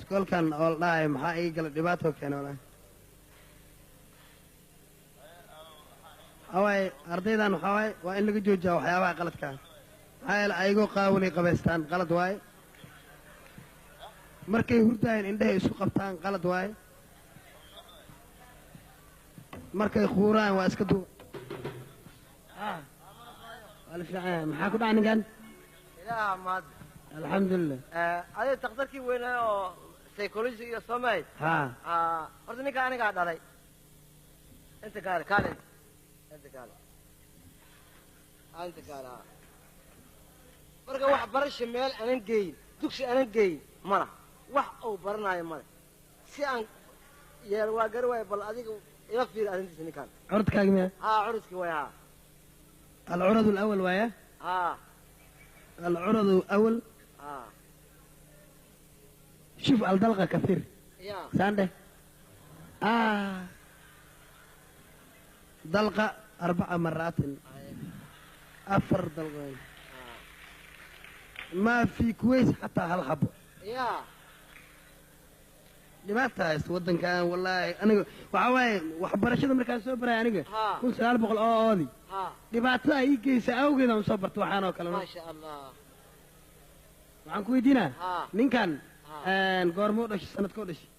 iskoolkan oo la dhahay maxaa ii gala dhibaato keena walahi waxawaaye ardaydan waxawaaye waa in laga joojiyaa waxyaabaha qaladkaa maxaa yeele ayagoo qaawalay qabaystaan qalad waaye markay hurdaayeen indhahay isu qabtaan qalad waaye markay khuuraan waa iska duuba waa la fiican yahay maxaa ku dhaca ninkan ilaaha maad alxamdulilah adiga takhtarkii weynaa oo psychology iyo soomay horta ninka anigaa dhalay inta kaale kaale inta kaale inta kaale marka wax barasho meel aanan geyin dugsi aanan geyin mana wax uu baranaayo male si aan yeel waa gari waayo bal adiga ila fiiri arrintiisa ninkan curudkaaga miya curudkii way alcuradu alawal waaya alcuradu alawal شوف الدلقة كثير سانده دلقة 4 مرات 4 دلقين ما في كويس حتى هالحبة لماذا ودن كان والله أنا وعواي وحبرشة مركز سوبر أنا كل سؤال بقول أولي لماذا يجي سأو كذا مصبرت وحنا وكلام ما شاء الله وعن كويدينا مين كان goormuu dhashay sanadkoo dhashay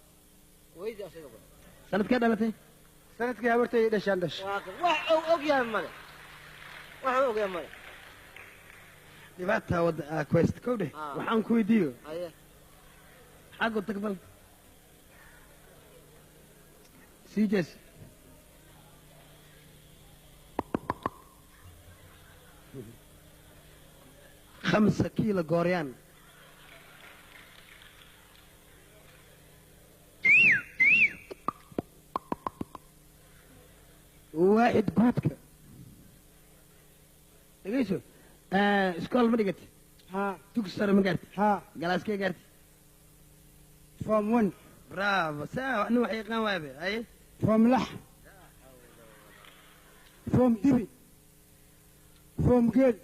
sanadkee dhalatay sanadkii habartay dhashaan dhashay wax uu og yahay male wax uu og yahay male dhibaataa wadda quest kow dheh waxaan ku weydiiyo xaggu tagbal sii jees خمسة كيلو غوريان واحد جودك دقيشو اسكول ما دقت تكسر ما قرت جلاس كي قرت فوم 1 برافو ساعة احنا وحي قام وابي اي فوم لح فوم دبي فوم جيل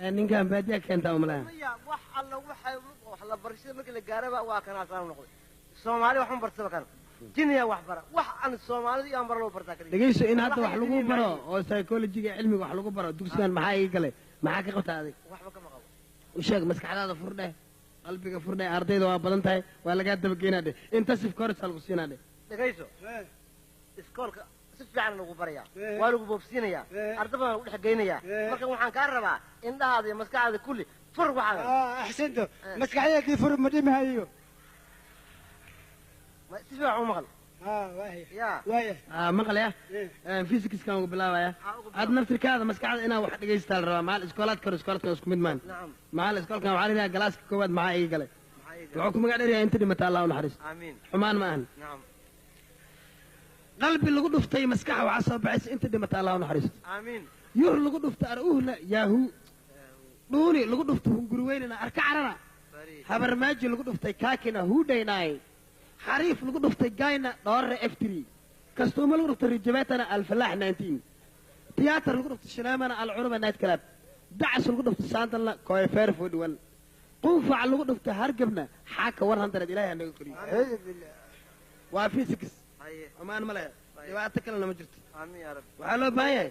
نين كان بادية كانت أملاها wax alla wax la barashada markii la gaaraba waa kana saan noqday Soomaali waxaan bartay kan jiniya wax bara wax aan Soomaalida iyo ambar loo bartaa kaliya dhageyso in hadda wax lagu baro oo psychology-ga cilmiga wax lagu baro dugsigan maxaa ii galay maxaa ka qabtaa adig waxba kama qabo u sheeg maskaxdaada furdhe qalbiga furdhe ardayda waa badan tahay waa laga dabageynaa dhe inta sif course lagu siinaa dhe dhageyso iskoolka si fiican lagu barayaa waa lagu boobsiinayaa ardayda lagu dhex geynayaa marka waxaan ka rabaa indhahaada iyo maskaxdaada kulli fur waxaan axsanto maskaxdaada fur ma dhimahayo si fiican u maqal maqal ya fisikiskan ugu bilaabaya aad naftirkaada maskaxda inaa wax dhegaysataa la rabaa maal iskoolaadka hore iskoolaadkan isku mid maan maal iskoolkan waxaa la yidhaha galaaska koowaad maxaa ii galay wuxuu ku magac dheeryahay inta dhimata allah u naxariisto xumaan ma ahan qalbi lagu dhuftay maskaxa waxaa soo baxaysa inta dhimata allah u naxariisto yuh lagu dhufta aruhna yaahu dhuuni lagu dhufta hunguriweynina arka carana habarmaaji lagu dhuftay kaakina huudhaynaay حريف لو دفتay gayna dhawr F3 kastooma lagu dhuftay rijabatana alfalax 19 tiyaatar lagu dhuftay shanaamana alcurba night club dacs lagu dhuftay saantana koyfer fudwan qufac lagu dhuftay hargabna xaaka 100 ilaahay anaga koriyo waa physics amaan male dhibaato kale lama jirto aamin ya rabbi waxa loo baahan yahay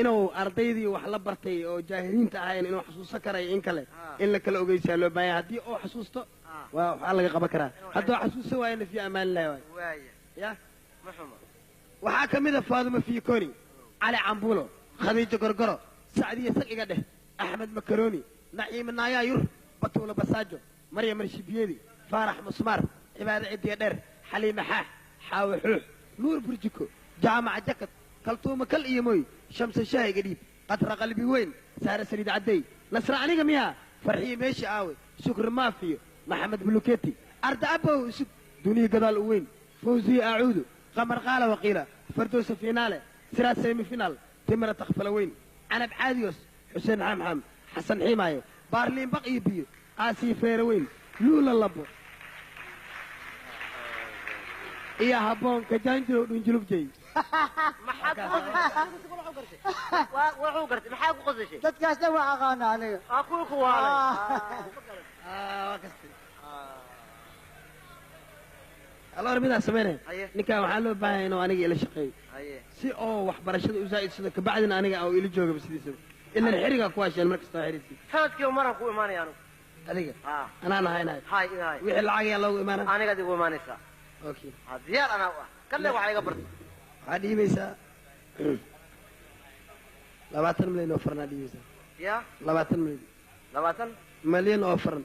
inuu ardaydii wax la bartay oo jaahiliinta ahayn inuu xasuusan karay in kale in la kala ogeysaa loo baahan yahay hadii uu xasuusto waxaa laga qaban karaa hadduu xasuusan waayana fi amaan lahi waay ya waxaa ka mid a faaduma fiikoni cali cambulo khadiijo gorgoro sacdiya saqiga dheh axmed makaroni naciim naayaa yur batuula basaajo maryam arshibiyedi faarax musmaar cibaado cidiya dheer xaliime xaax xaawe xuux nuur burjiko jaamaca jakad kaltuuma kal iyo mooy shamsa shaahiga dhiib qatra qalbi weyn saare saliid caddey nasra aniga miyaa farxiye meeshii aawe shukri maafiyo محمد بلوكيتي أرد أبو سب دنيا قدال وين فوزي أعود قمر قال وقيلة فردوس فيناله سرات سيمي فينال تمرة تخفل وين أنا بعاديوس حسين حمحم حسن حماية بارلين بقي بيو آسي فيروين لولا اللبو إيا هبون كجانجلو دنجلوب جاي maxaad wuxuu gartay maxaa ku qosashay dadkaasna waa aqaana aniga aqul ku waa الله ربنا سمينا أيه. نكا وحلو باهي إنه أنا إلى شقي haye سي أو وحبرشة وزايد سنة كبعدين أنا أو إلى جوجا بس دي إلا الحرقة كواش المركز تاعريسي sanadkii maran ku imaanaya anigu أديك ها أنا هاي hay hay وحي العاقي الله إيمانا aniga adigu imaanaysaa أوكي diyaar anaa u ah kalle waxa iga bartay عادي ميسا لباتن مليون أوفرنا دي ميسا ya لباتن مليون أوفرنا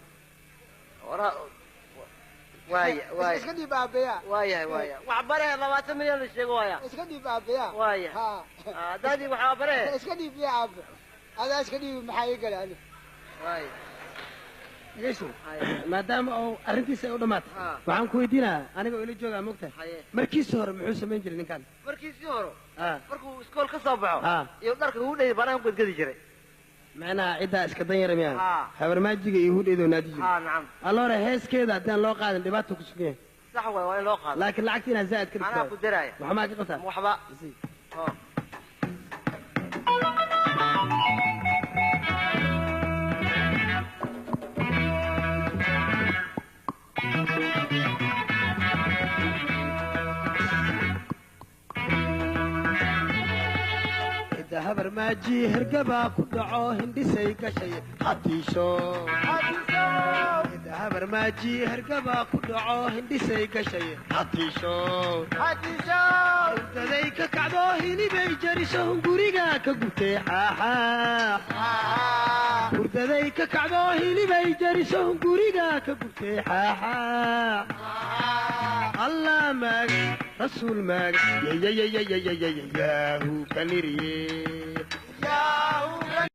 wara waaya waaya iska dhiib aabeyaa waaya waaya wax bare 20 milyan la sheego waaya iska dhiib aabeyaa waaya ha dadii waxa bare iska dhiib yaa aabe adaa iska dhiib maxaa ii galay aniga waaya يسو haye ما دام أو أرنتيس أو دمات آه. وعن كويدينا أنا قولي جوجا مكتر haye مركز صهر محوس من جري كان markiisii hore آه markuu iskool ka soo baxo آه iyo dharka uu dheeyay banaan ku gadi jiray معنا عدة اسكدن يرميان آه. خبر ما تجي يهود إذا نادي جري nacam الله رهيس كذا دان لو قاعد دباتو كسكين sax way waa in loo qaado لكن لعكتنا زائد anaa كده ku diraaya وحما قطع waxba oo habar maaji hergaba ku dhaco hindhisay gashay hatiisho habar maaji hergaba ku dhaco hindhisay gashay hatiisho hurdaday ka kacdo hilibay jariso hunguriga ka gubtay xaaxaa hurdaday ka kacdo hilibay jariso hunguriga ka gubtay xaaxaa allah maag rasuul maag yayayayayayayayaahu kaniriye